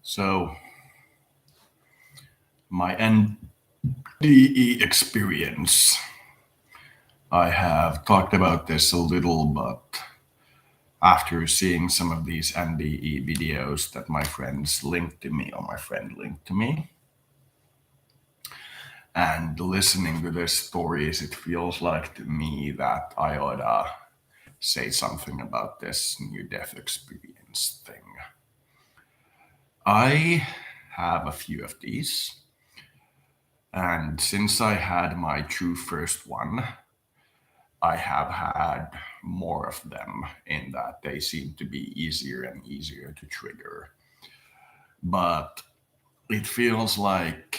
So, my NDE experience. I have talked about this a little, but after seeing some of these NDE videos that my friends linked to me, or my friend linked to me, and listening to their stories, it feels like to me that I ought to say something about this near death experience thing. I have a few of these, and since I had my true first one, I have had more of them in that they seem to be easier and easier to trigger. But it feels like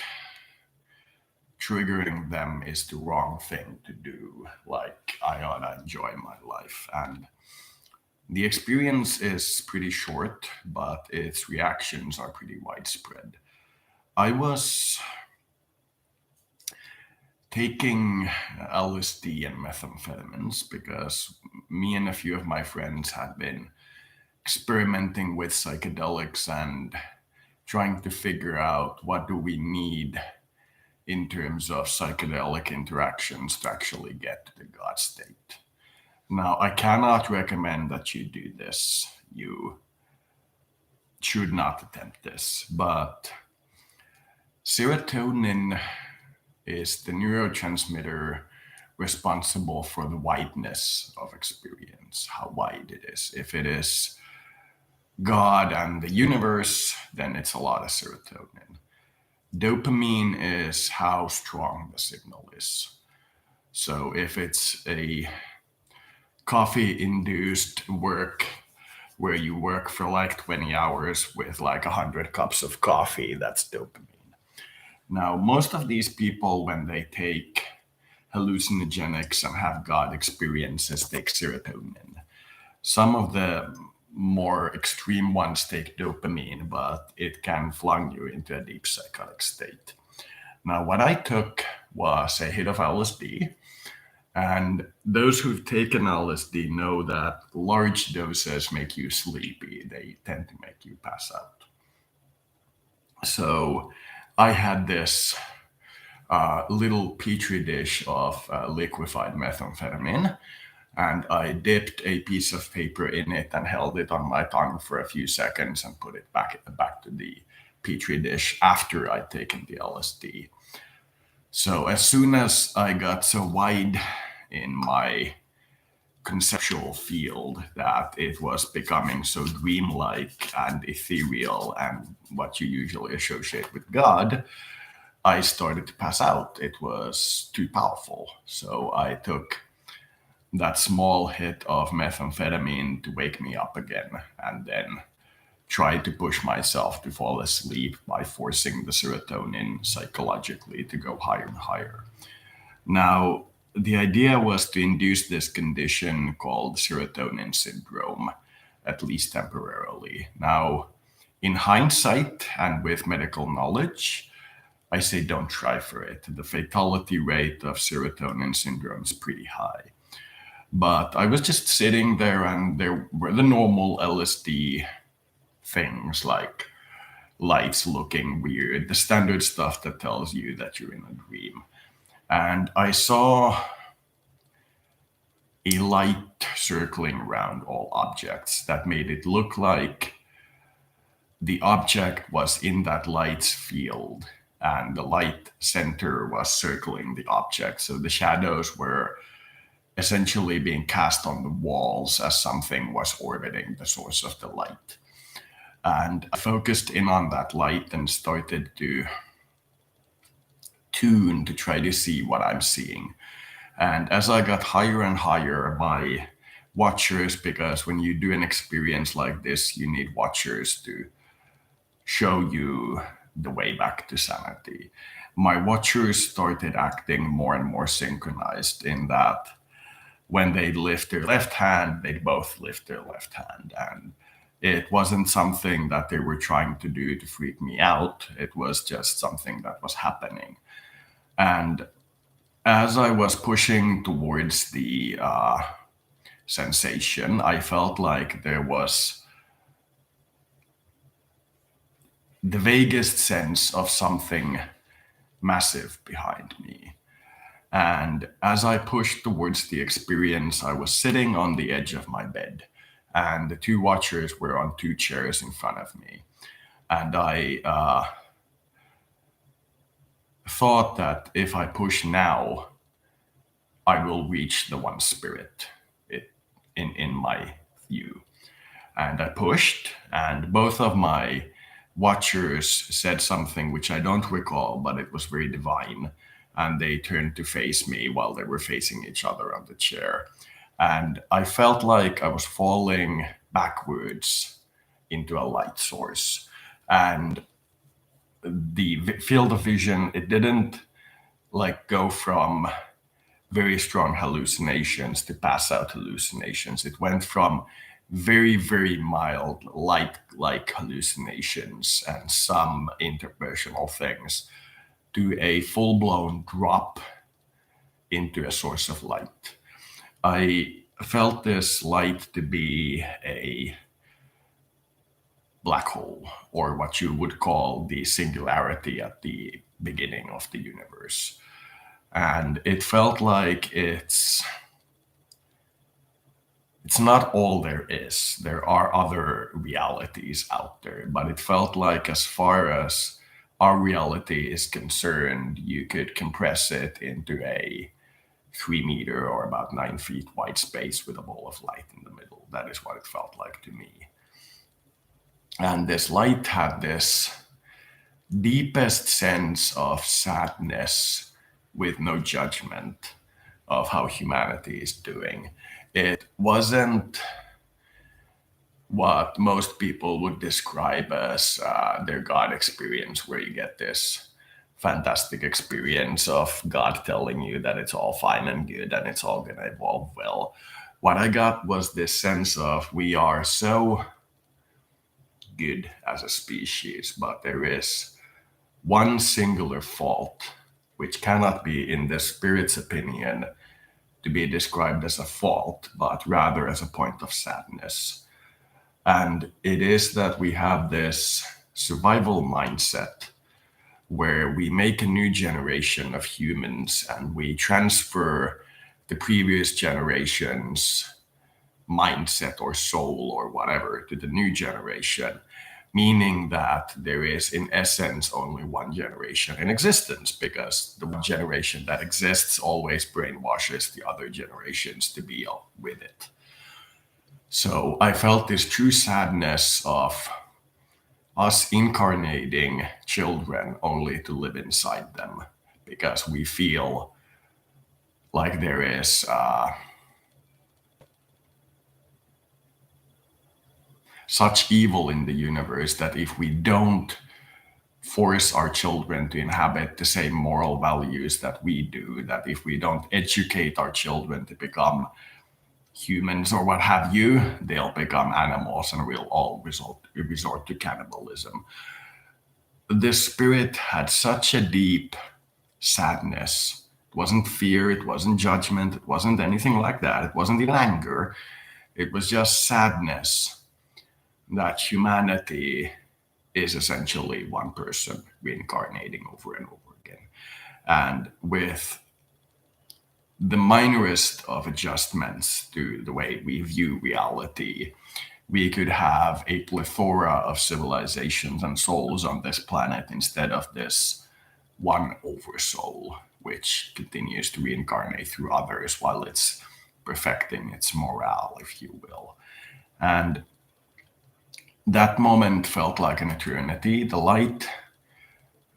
triggering them is the wrong thing to do. Like, I ought to enjoy my life. And the experience is pretty short, but its reactions are pretty widespread. I was taking LSD and methamphetamines because me and a few of my friends had been experimenting with psychedelics and trying to figure out what do we need in terms of psychedelic interactions to actually get to the God state. Now, I cannot recommend that you do this. You should not attempt this, but serotonin is the neurotransmitter responsible for the wideness of experience, how wide it is. If it is God and the universe, then it's a lot of serotonin. Dopamine is how strong the signal is. So if it's a coffee induced work where you work for like 20 hours with like 100 cups of coffee, that's dopamine. Now, most of these people, when they take hallucinogenics and have God experiences, take serotonin. Some of the more extreme ones take dopamine, but it can flung you into a deep psychotic state. Now, what I took was a hit of LSD, and those who've taken LSD know that large doses make you sleepy. They tend to make you pass out. So I had this little petri dish of liquefied methamphetamine, and I dipped a piece of paper in it and held it on my tongue for a few seconds and put it back to the petri dish after I'd taken the LSD. So as soon as I got so wide in my conceptual field that it was becoming so dreamlike and ethereal and what you usually associate with God, I started to pass out. It was too powerful. So I took that small hit of methamphetamine to wake me up again, and then tried to push myself to fall asleep by forcing the serotonin psychologically to go higher and higher. Now, the idea was to induce this condition called serotonin syndrome, at least temporarily. Now, in hindsight and with medical knowledge, I say don't try for it. The fatality rate of serotonin syndrome is pretty high. But I was just sitting there, and there were the normal LSD things like lights looking weird, the standard stuff that tells you that you're in a dream. And I saw a light circling around all objects that made it look like the object was in that light's field and the light center was circling the object. So the shadows were essentially being cast on the walls as something was orbiting the source of the light. And I focused in on that light and started to tune to try to see what I'm seeing. And as I got higher and higher, my watchers, because when you do an experience like this, you need watchers to show you the way back to sanity. My watchers started acting more and more synchronized in that when they'd lift their left hand, they'd both lift their left hand. And it wasn't something that they were trying to do to freak me out. It was just something that was happening. And as I was pushing towards the sensation, I felt like there was the vaguest sense of something massive behind me. And as I pushed towards the experience, I was sitting on the edge of my bed, and the two watchers were on two chairs in front of me. And I thought that if I push now, I will reach the one spirit in my view. And I pushed, and both of my watchers said something which I don't recall, but it was very divine. And they turned to face me while they were facing each other on the chair. And I felt like I was falling backwards into a light source. And the field of vision, it didn't like go from very strong hallucinations to pass out hallucinations. It went from very, very mild light like hallucinations and some interpersonal things to a full blown drop into a source of light. I felt this light to be a black hole, or what you would call the singularity at the beginning of the universe. And it felt like it's not all there is. There are other realities out there, but it felt like as far as our reality is concerned, you could compress it into a 3 meter or about 9 feet wide space with a ball of light in the middle. That is what it felt like to me. And this light had this deepest sense of sadness with no judgment of how humanity is doing. It wasn't what most people would describe as their God experience, where you get this fantastic experience of God telling you that it's all fine and good and it's all going to evolve well. What I got was this sense of we are so good as a species, but there is one singular fault which cannot be, in the spirit's opinion, to be described as a fault, but rather as a point of sadness. And it is that we have this survival mindset where we make a new generation of humans and we transfer the previous generation's mindset or soul or whatever to the new generation, meaning that there is, in essence, only one generation in existence, because the one generation that exists always brainwashes the other generations to be with it. So I felt this true sadness of us incarnating children only to live inside them, because we feel like there is such evil in the universe that if we don't force our children to inhabit the same moral values that we do, that if we don't educate our children to become humans or what have you, they'll become animals and we'll all resort to cannibalism. This spirit had such a deep sadness. It wasn't fear, it wasn't judgment, it wasn't anything like that. It wasn't even anger. It was just sadness that humanity is essentially one person reincarnating over and over again. And with the minorest of adjustments to the way we view reality, we could have a plethora of civilizations and souls on this planet instead of this one oversoul, which continues to reincarnate through others while it's perfecting its morale, if you will. And that moment felt like an eternity. The light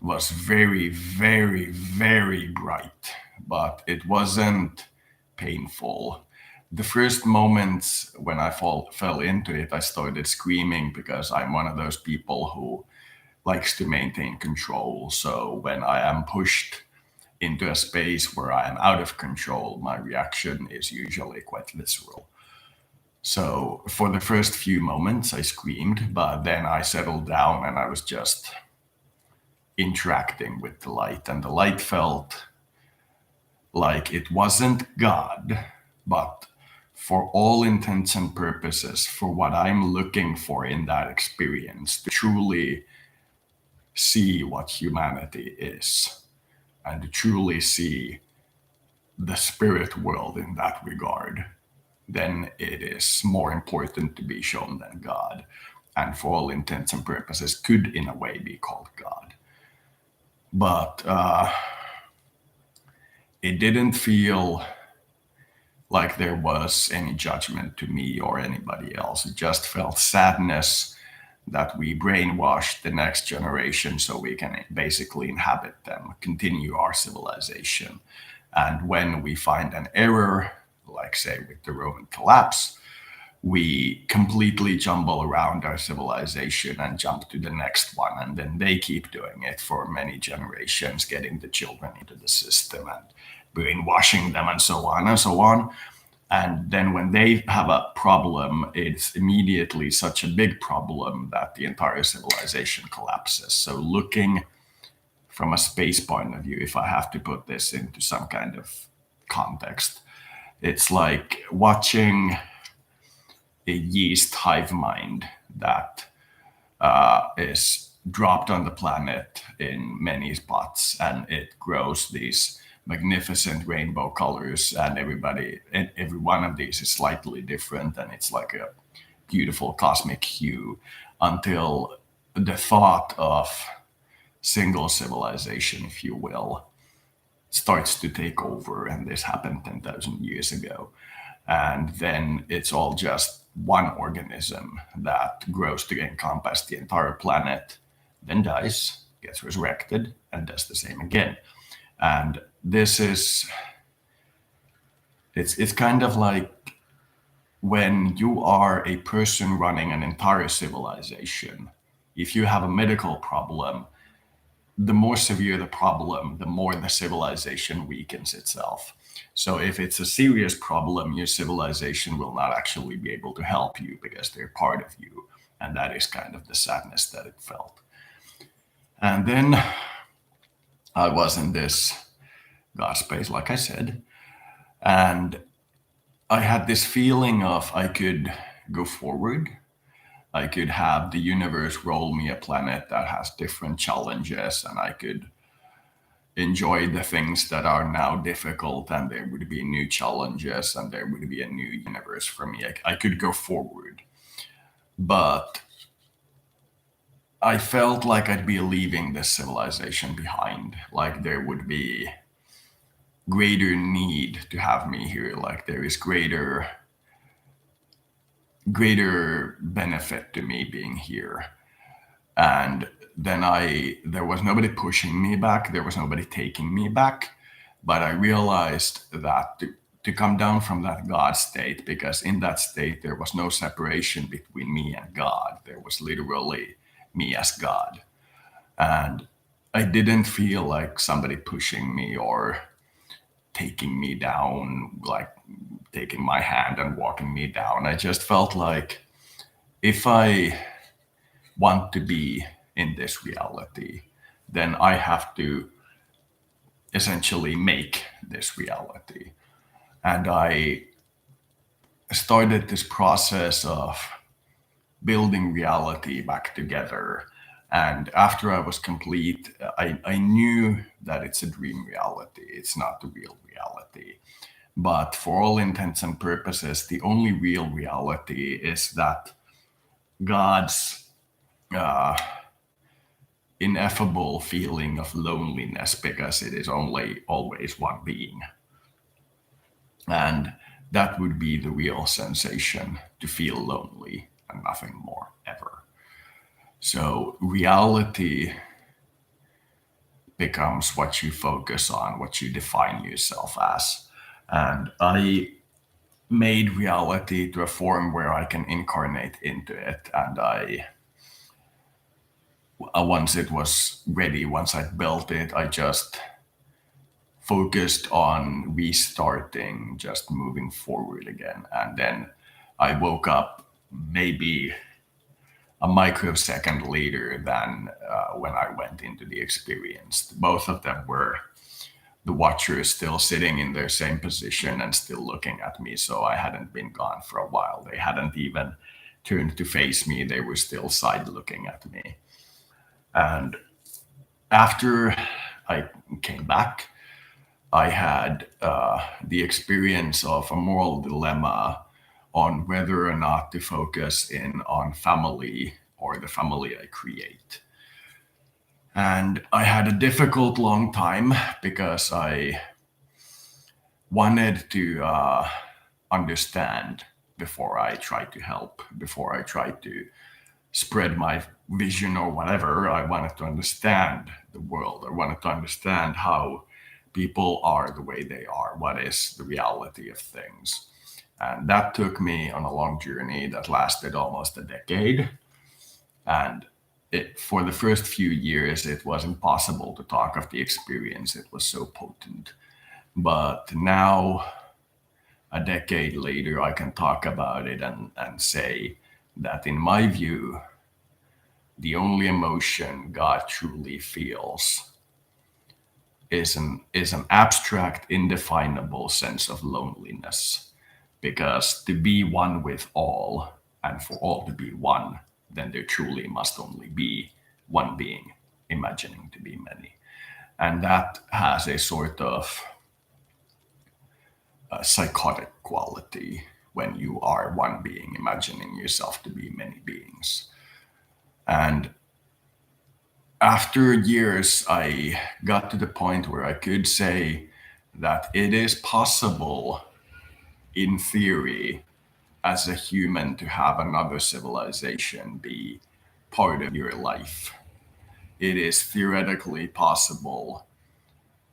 was very, very, very bright, but it wasn't painful. The first moments when I fell into it, I started screaming because I'm one of those people who likes to maintain control. So when I am pushed into a space where I am out of control, my reaction is usually quite visceral. So for the first few moments, I screamed, but then I settled down and I was just interacting with the light. And the light felt like it wasn't God, but for all intents and purposes, for what I'm looking for in that experience, to truly see what humanity is and to truly see the spirit world in that regard, then it is more important to be shown than God, and for all intents and purposes could in a way be called God. But it didn't feel like there was any judgment to me or anybody else. It just felt sadness that we brainwashed the next generation so we can basically inhabit them, continue our civilization. And when we find an error, like say with the Roman collapse, we completely jumble around our civilization and jump to the next one. And then they keep doing it for many generations, getting the children into the system and brainwashing them and so on and so on. And then when they have a problem, it's immediately such a big problem that the entire civilization collapses. So looking from a space point of view, if I have to put this into some kind of context, it's like watching a yeast hive mind that is dropped on the planet in many spots, and it grows these magnificent rainbow colors, and every one of these is slightly different, and it's like a beautiful cosmic hue until the thought of single civilization, if you will, starts to take over. And this happened 10,000 years ago. And then it's all just one organism that grows to encompass the entire planet, then dies, gets resurrected, and does the same again. And this is, it's kind of like when you are a person running an entire civilization, if you have a medical problem, the more severe the problem, the more the civilization weakens itself. So if it's a serious problem, your civilization will not actually be able to help you because they're part of you. And that is kind of the sadness that it felt. And then I was in this God space, like I said, and I had this feeling of I could go forward. I could have the universe roll me a planet that has different challenges, and I could enjoy the things that are now difficult, and there would be new challenges, and there would be a new universe for me. I could go forward. But I felt like I'd be leaving this civilization behind, like there would be greater need to have me here, like there is greater benefit to me being here. And then there was nobody pushing me back, there was nobody taking me back, but I realized that to come down from that God state, because in that state there was no separation between me and God, there was literally me as God. And I didn't feel like somebody pushing me or taking me down, like taking my hand and walking me down. I just felt like if I want to be in this reality, then I have to essentially make this reality. And I started this process of building reality back together. And after I was complete, I knew that it's a dream reality. It's not the real reality. But for all intents and purposes, the only real reality is that God's ineffable feeling of loneliness, because it is only always one being. And that would be the real sensation, to feel lonely and nothing more ever. So reality becomes what you focus on, what you define yourself as. And I made reality to a form where I can incarnate into it. And once it was ready, once I built it, I just focused on restarting, just moving forward again. And then I woke up maybe a microsecond later than when I went into the experience. Both of them were the watchers still sitting in their same position and still looking at me. So I hadn't been gone for a while. They hadn't even turned to face me. They were still side looking at me. And After I came back, I had the experience of a moral dilemma on whether or not to focus in on family or the family I create. And I had a difficult long time because I wanted to understand before I tried to help, before I tried to spread my vision or whatever. I wanted to understand the world. I wanted to understand how people are the way they are, what is the reality of things. And that took me on a long journey that lasted almost a decade. And for the first few years, it was impossible to talk of the experience. It was so potent. But now, a decade later, I can talk about it and say that, in my view, the only emotion God truly feels is an abstract, indefinable sense of loneliness. Because to be one with all, and for all to be one, then there truly must only be one being, imagining to be many. And that has a sort of psychotic quality when you are one being, imagining yourself to be many beings. And after years, I got to the point where I could say that it is possible, in theory, as a human, to have another civilization be part of your life. It is theoretically possible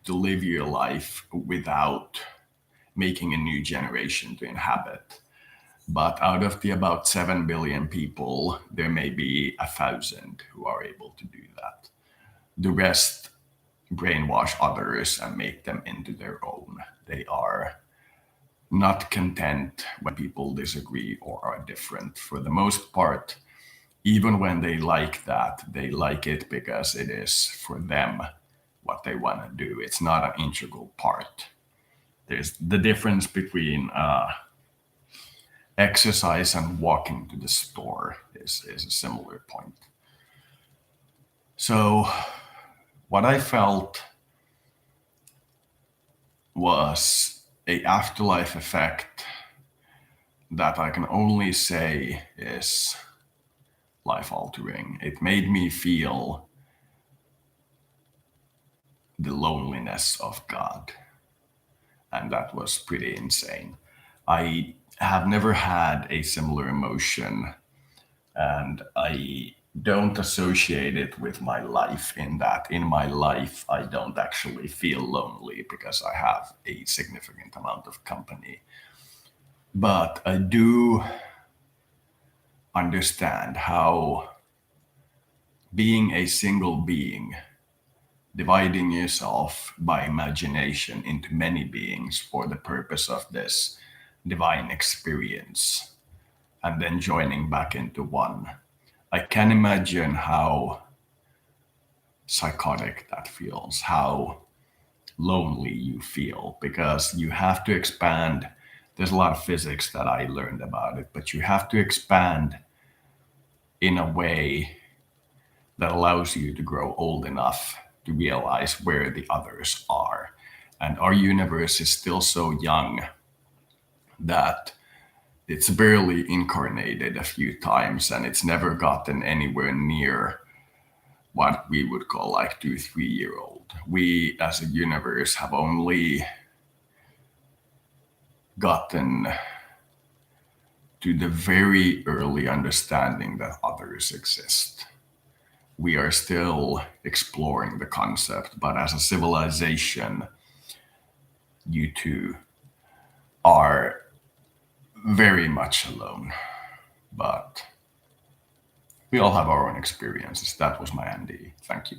to live your life without making a new generation to inhabit. But out of the about 7 billion people, there may be 1,000 who are able to do that. The rest brainwash others and make them into their own. They are not content when people disagree or are different. For the most part, even when they like that, they like it because it is for them what they want to do. It's not an integral part. There's the difference between exercise and walking to the store is a similar point. So, what I felt was a afterlife effect that I can only say is life altering. It made me feel the loneliness of God, and that was pretty insane. I have never had a similar emotion, and I don't associate it with my life, in that in my life I don't actually feel lonely because I have a significant amount of company. But I do understand how being a single being, dividing yourself by imagination into many beings for the purpose of this divine experience, and then joining back into one. I can imagine how psychotic that feels, how lonely you feel, because you have to expand. There's a lot of physics that I learned about it, but you have to expand in a way that allows you to grow old enough to realize where the others are. And our universe is still so young that it's barely incarnated a few times, and it's never gotten anywhere near what we would call like 2, 3 year old. We as a universe have only gotten to the very early understanding that others exist. We are still exploring the concept, but as a civilization, you two are very much alone. But we all have our own experiences. That was my NDE. Thank you.